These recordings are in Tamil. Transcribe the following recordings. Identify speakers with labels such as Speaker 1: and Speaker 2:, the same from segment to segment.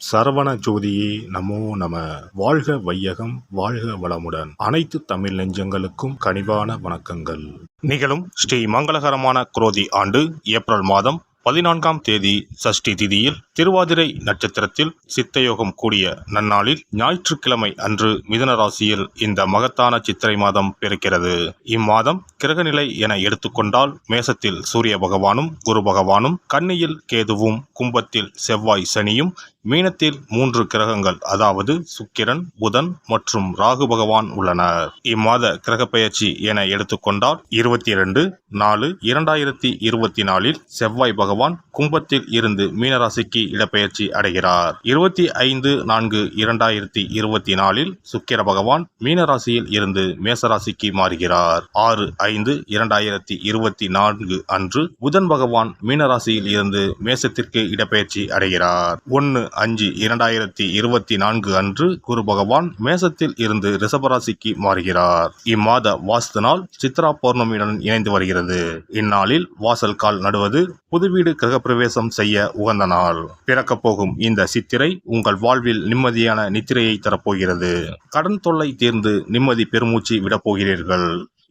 Speaker 1: சரவண ஜோதியே நமோ நம. வாழ்க வையகம், வாழ்க வளமுடன். அனைத்து தமிழ் நெஞ்சங்களுக்கும் கனிவான வணக்கங்கள். நிகழும் ஸ்ரீ மங்களகரமான குரோதி ஆண்டு ஏப்ரல் மாதம் 14ஆம் தேதி சஷ்டி திதியில் திருவாதிரை நட்சத்திரத்தில் சித்தயோகம் கூடிய நன்னாளில் ஞாயிற்றுக்கிழமை அன்று மிதுன ராசியில் இந்த மகத்தான சித்திரை மாதம் பிறக்கிறது. இம்மாதம் கிரகநிலை என எடுத்துக்கொண்டால் மேசத்தில் சூரிய பகவானும் குரு பகவானும், கன்னியில் கேதுவும், கும்பத்தில் செவ்வாய் சனியும், மீனத்தில் 3 கிரகங்கள் அதாவது சுக்கிரன், புதன் மற்றும் ராகு பகவான் உள்ளனர். இம்மாத கிரகப்பெயர்ச்சி என எடுத்துக்கொண்டால் 22/4/2024 செவ்வாய் பகவான் கும்பத்தில் இருந்து மீனராசிக்கு இடப்பெயர்ச்சி அடைகிறார். 25/4/2024 சுக்கிர பகவான் மீனராசியில் இருந்து மேசராசிக்கு மாறுகிறார். 6/5/2024 அன்று புதன் பகவான் மீனராசியில் இருந்து மேசத்திற்கு இடப்பெயர்ச்சி அடைகிறார். 1/5/2024 அன்று குரு பகவான் மேசத்தில் இருந்து ரிஷபராசிக்கு மாறுகிறார். இம்மாத வாஸ்து நாள் சித்ரா பௌர்ணமியுடன் இணைந்து வருகிறது. இந்நாளில் வாசல் கால் நடுவது, புதுவீடு கிரகப்பிரவேசம் செய்ய உகந்த நாள். பிறக்கப் போகும் இந்த சித்திரை உங்கள் வாழ்வில் நிம்மதியான நித்திரையை தரப்போகிறது. கடன் தொல்லை தீர்ந்து நிம்மதி பெருமூச்சு விடப்போகிறீர்கள்.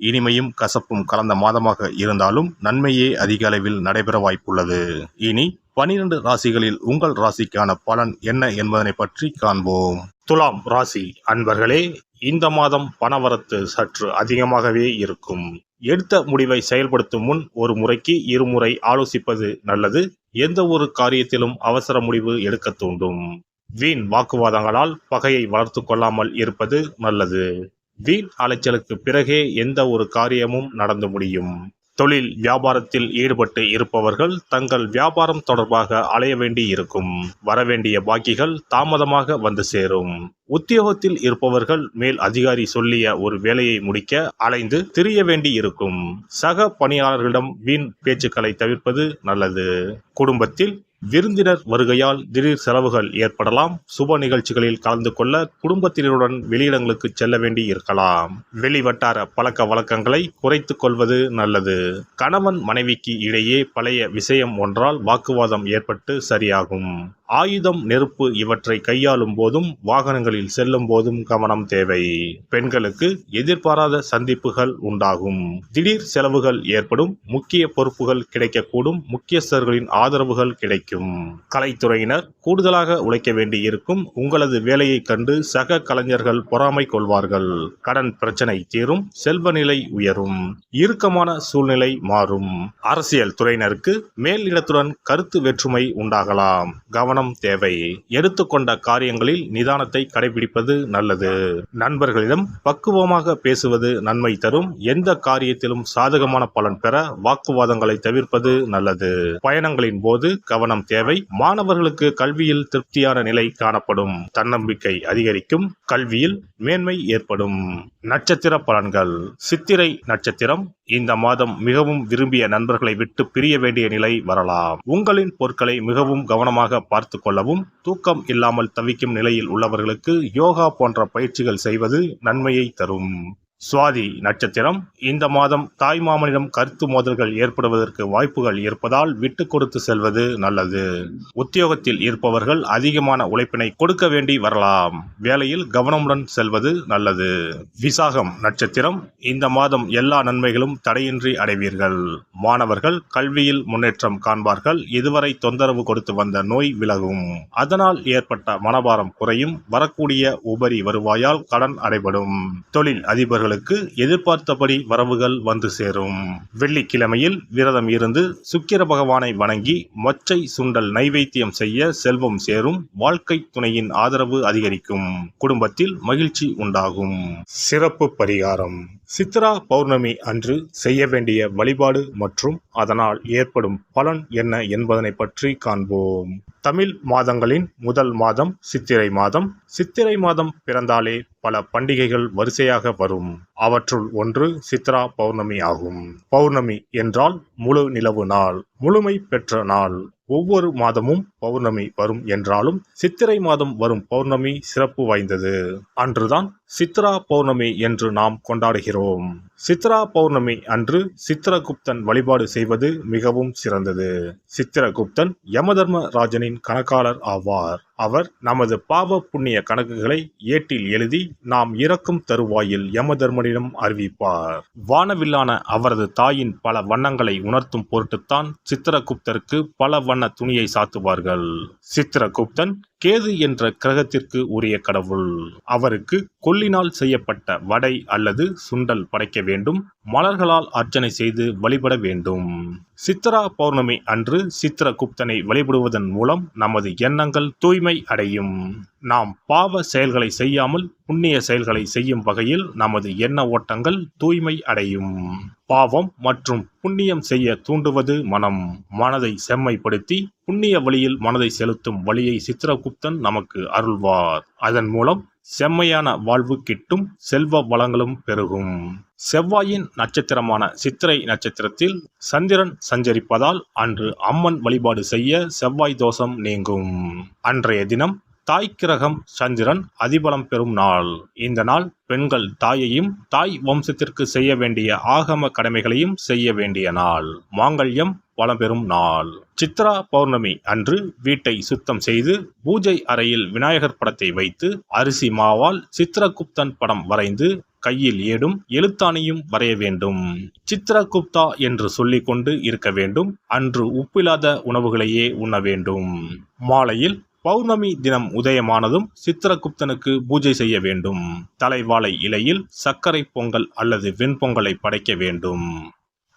Speaker 1: இனிமையும் கசப்பும் கலந்த மாதமாக இருந்தாலும் நன்மையே அதிக அளவில் நடைபெற வாய்ப்புள்ளது. இனி 12 ராசிகளில் உங்கள் ராசிக்கான பலன் என்ன என்பதனை பற்றி காண்போம். துலாம் ராசி அன்பர்களே, இந்த மாதம் பணவரத்து சற்று அதிகமாகவே இருக்கும். எடுத்த முடிவை செயல்படுத்தும் முன் ஒரு முறைக்கு இருமுறை ஆலோசிப்பது நல்லது. எந்த ஒரு காரியத்திலும் அவசர முடிவு எடுக்க தூண்டும். வீண் வாக்குவாதங்களால் பகையை வளர்த்து கொள்ளாமல் இருப்பது நல்லது. வீண் அலைச்சலுக்கு பிறகே எந்த ஒரு காரியமும் நடந்து முடியும். தொழில் வியாபாரத்தில் ஈடுபட்டு இருப்பவர்கள் தங்கள் வியாபாரம் தொடர்பாக அலைய வேண்டி இருக்கும். வரவேண்டிய பாக்கிகள் தாமதமாக வந்து சேரும். உத்தியோகத்தில் இருப்பவர்கள் மேல் அதிகாரி சொல்லிய ஒரு வேலையை முடிக்க அலைந்து திரிய வேண்டி இருக்கும். சக பணியாளர்களிடம் வீண் பேச்சுக்களை தவிர்ப்பது நல்லது. குடும்பத்தில் விருந்தினர் வருகையால் திடீர் செலவுகள் ஏற்படலாம். சுப நிகழ்ச்சிகளில் கலந்து கொள்ள குடும்பத்தினருடன் வெளியிடங்களுக்கு செல்ல வேண்டி இருக்கலாம். வெளிவட்டார பழக்க வழக்கங்களை குறைத்து கொள்வது நல்லது. கணவன் மனைவிக்கு இடையே பழைய விஷயம் ஒன்றால் வாக்குவாதம் ஏற்பட்டு சரியாகும். ஆயுதம், நெருப்பு இவற்றை கையாளும் போதும் வாகனங்களில் செல்லும் போதும் கவனம் தேவை. பெண்களுக்கு எதிர்பாராத சந்திப்புகள் உண்டாகும். திடீர் செலவுகள் ஏற்படும். முக்கிய பொறுப்புகள் கிடைக்கக்கூடும். முக்கியஸ்தர்களின் ஆதரவுகள் கிடைக்கும். கலைத்துறையினர் கூடுதலாக உழைக்க வேண்டி இருக்கும். உங்களது வேலையை கண்டு சக கலைஞர்கள் பொறாமை கொள்வார்கள். கடன் பிரச்சனை தீரும். செல்வ நிலை உயரும். இறுக்கமான சூழ்நிலை மாறும். அரசியல் துறையினருக்கு மேலிடத்துடன் கருத்து வேற்றுமை உண்டாகலாம். கவனம் தேவை. எடுத்துக்கொண்ட காரியங்களில் நிதானத்தை கடைபிடிப்பது நல்லது. நண்பர்களிடம் பக்குவமாக பேசுவது நன்மை தரும். எந்த காரியத்திலும் சாதகமான பலன் பெற வாக்குவாதங்களை தவிர்ப்பது நல்லது. பயணங்களின் போது கவனம் தேவை. மாணவர்களுக்கு கல்வியில் திருப்தியான நிலை காணப்படும். தன்னம்பிக்கை அதிகரிக்கும். கல்வியில் மேன்மை ஏற்படும். நட்சத்திர பலன்கள். சித்திரை நட்சத்திரம் இந்த மாதம் மிகவும் விரும்பிய நண்பர்களை விட்டு பிரிய வேண்டிய நிலை வரலாம். உங்களின் பொருட்களை மிகவும் கவனமாக பார்த்து கொள்ளவும். தூக்கம் இல்லாமல் தவிக்கும் நிலையில் உள்ளவர்களுக்கு யோகா போன்ற பயிற்சிகள் செய்வது நன்மையை தரும். சுவாதி நட்சத்திரம் இந்த மாதம் தாய்மாமனிடம் கருத்து மோதல்கள் ஏற்படுவதற்கு வாய்ப்புகள் இருப்பதால் விட்டு கொடுத்து செல்வது நல்லது. உத்தியோகத்தில் இருப்பவர்கள் அதிகமான உழைப்பினை கொடுக்க வேண்டி வரலாம். வேலையில் கவனமுடன் செல்வது நல்லது. விசாகம் நட்சத்திரம் இந்த மாதம் எல்லா நன்மைகளும் தடையின்றி அடைவீர்கள். மாணவர்கள் கல்வியில் முன்னேற்றம் காண்பார்கள். இதுவரை தொந்தரவு கொடுத்து வந்த நோய் விலகும். அதனால் ஏற்பட்ட மனபாரம் குறையும். வரக்கூடிய உபரி வருவாயால் கடன் அடைபடும். தொழில் அதிபர்கள் எதிர்பார்த்தபடி வரவுகள் வந்து சேரும். வெள்ளிக்கிழமையில் விரதம் இருந்து சுக்கிர பகவானை வணங்கி மொச்சை சுண்டல் நைவேத்தியம் செய்ய செல்வம் சேரும். வாழ்க்கை துணையின் ஆதரவு அதிகரிக்கும். குடும்பத்தில் மகிழ்ச்சி உண்டாகும். சிறப்பு பரிகாரம். சித்ரா பௌர்ணமி அன்று செய்ய வேண்டிய வழிபாடு மற்றும் அதனால் ஏற்படும் பலன் என்ன என்பதனை பற்றி காண்போம். தமிழ் மாதங்களின் முதல் மாதம் சித்திரை மாதம். சித்திரை மாதம் பிறந்தாலே பல பண்டிகைகள் வரிசையாக வரும். அவற்றுள் ஒன்று சித்ரா பௌர்ணமி ஆகும். பௌர்ணமி என்றால் முழு நிலவு நாள், முழுமை பெற்ற நாள். ஒவ்வொரு மாதமும் பௌர்ணமி வரும் என்றாலும் சித்திரை மாதம் வரும் பௌர்ணமி சிறப்பு வாய்ந்தது. அன்றுதான் சித்ரா பௌர்ணமி என்று நாம் கொண்டாடுகிறோம். சித்ரா பௌர்ணமி அன்று சித்திரகுப்தன் வழிபாடு செய்வது மிகவும் சிறந்தது. சித்திரகுப்தன் யமதர்ம ராஜனின் கணக்காளர் ஆவார். அவர் நமது பாவ புண்ணிய கணக்குகளை ஏட்டில் எழுதி நாம் இறக்கும் தருவாயில் யமதர்மனிடம் அறிவிப்பார். வானவில்லான அவரது தாயின் பல வண்ணங்களை உணர்த்தும் பொருட்டுத்தான் சித்திரகுப்தருக்கு பல வண்ண துணியை சாத்துவார்கள். சித்திரகுப்தன் கேது என்ற கிரகத்திற்கு உரிய கடவுள். அவருக்கு கொல்லினால் செய்யப்பட்ட வடை அல்லது சுண்டல் படைக்க வேண்டும். மலர்களால் அர்ச்சனை செய்து வழிபட வேண்டும். சித்ரா பௌர்ணமி அன்று சித்திரகுப்தனை வழிபடுவதன் மூலம் நமது எண்ணங்கள் தூய்மை அடையும். நாம் பாவ செயல்களை செய்யாமல் புண்ணிய செயல்களை செய்யும் வகையில் நமது எண்ண ஓட்டங்கள் தூய்மை அடையும். பாவம் மற்றும் புண்ணியம் செய்ய தூண்டுவது மனம். மனதை செம்மைப்படுத்தி புண்ணிய வழியில் மனதை செலுத்தும் வழியை சித்திரகுப்தன் நமக்கு அருள்வார். அதன் மூலம் செம்மையான வாழ்வு கிட்டும், செல்வ வளங்களும் பெருகும். செவ்வாயின் நட்சத்திரமான சித்திரை நட்சத்திரத்தில் சந்திரன் சஞ்சரிப்பதால் அன்று அம்மன் வழிபாடு செய்ய செவ்வாய் தோஷம் நீங்கும். அன்றைய தினம் தாய் கிரகம் சந்திரன் அதிபலம் பெறும் நாள். இந்த நாள் பெண்கள் தாயையும் தாய் வம்சத்திற்கு செய்ய வேண்டிய ஆகம கடமைகளையும் செய்ய வேண்டிய நாள். மாங்கல்யம் வளம் பெறும் நாள். சித்ரா பௌர்ணமி அன்று வீட்டை சுத்தம் செய்து பூஜை அறையில் விநாயகர் படத்தை வைத்து அரிசி மாவால் சித்திரகுப்தன் படம் வரைந்து கையில் ஏடும் எழுத்தாணியும் வரைய வேண்டும். சித்திரகுப்தா என்று சொல்லிக் கொண்டு இருக்க வேண்டும். அன்று உப்பில்லாத உணவுகளையே உண்ண வேண்டும். மாலையில் பௌர்ணமி தினம் உதயமானதும் சித்திரகுப்தனுக்கு பூஜை செய்ய வேண்டும். தலைவாழை இலையில் சர்க்கரை பொங்கல் அல்லது வெண்பொங்கலை படைக்க வேண்டும்.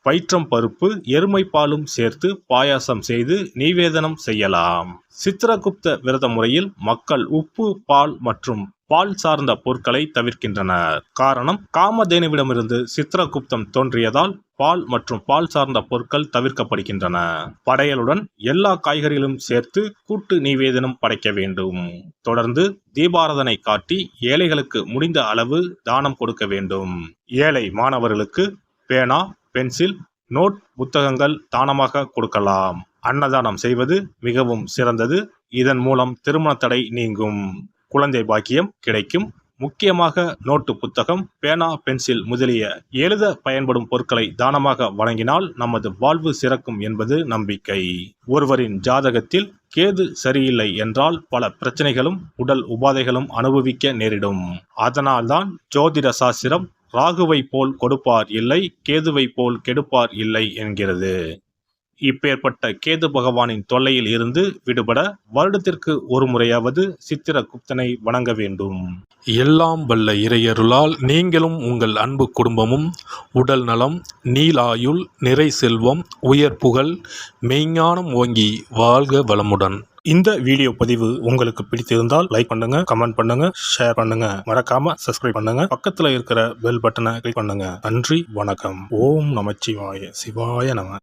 Speaker 1: பயிற்றம் பருப்பு எருமை பாலும் சேர்த்து பாயாசம் செய்து நிவேதனம் செய்யலாம். சித்திரகுப்த விரத முறையில் மக்கள் உப்பு, பால் மற்றும் பால் சார்ந்த பொருட்களை தவிர்க்கின்றனர். காரணம், காமதேனுவிடமிருந்து சித்திரகுப்தன் தோன்றியதால் பால் மற்றும் பால் சார்ந்த பொருட்கள் தவிர்க்கப்படுகின்றன. படையலுடன் எல்லா காய்கறிகளும் சேர்த்து கூட்டு நிவேதனம் படைக்க வேண்டும். தொடர்ந்து தீபாராதனை காட்டி ஏழைகளுக்கு முடிந்த அளவு தானம் கொடுக்க வேண்டும். ஏழை மாணவர்களுக்கு பேனா, பென்சில், நோட், புத்தகங்கள் தானமாக கொடுக்கலாம். அன்னதானம் செய்வது மிகவும் சிறந்தது. இதன் மூலம் திருமண தடை நீங்கும், குழந்தை பாக்கியம் கிடைக்கும். முக்கியமாக நோட்டு புத்தகம், பேனா, பென்சில் முதலிய எழுத பயன்படும் பொருட்களை தானமாக வழங்கினால் நமது வாழ்வு சிறக்கும் என்பது நம்பிக்கை. ஒருவரின் ஜாதகத்தில் கேது சரியில்லை என்றால் பல பிரச்சனைகளும் உடல் உபாதைகளும் அனுபவிக்க நேரிடும். அதனால்தான் ஜோதிட சாஸ்திரம் ராகுவை போல் கொடுப்பார் இல்லை, கேதுவை போல் கெடுப்பார் இல்லை என்கிறது. இப்பேற்பட்ட கேது பகவானின் தொல்லையில் இருந்து விடுபட வருடத்திற்கு ஒரு முறையாவது சித்திரகுப்தனை வணங்க வேண்டும்.
Speaker 2: எல்லாம் வல்ல இறையருளால் நீங்களும் உங்கள் அன்பு குடும்பமும் உடல் நலம், நீலாயுள், நிறை செல்வம், உயர் புகழ், மெய்ஞானம் ஓங்கி வாழ்க வளமுடன்.
Speaker 1: இந்த வீடியோ பதிவு உங்களுக்கு பிடித்திருந்தால் லைக் பண்ணுங்க, கமெண்ட் பண்ணுங்க, ஷேர் பண்ணுங்க. மறக்காம சப்ஸ்கிரைப் பண்ணுங்க. பக்கத்துல இருக்கிற பெல் பட்டனை கிளிக் பண்ணுங்க. நன்றி, வணக்கம். ஓம் நமச்சிவாய. சிவாய நம.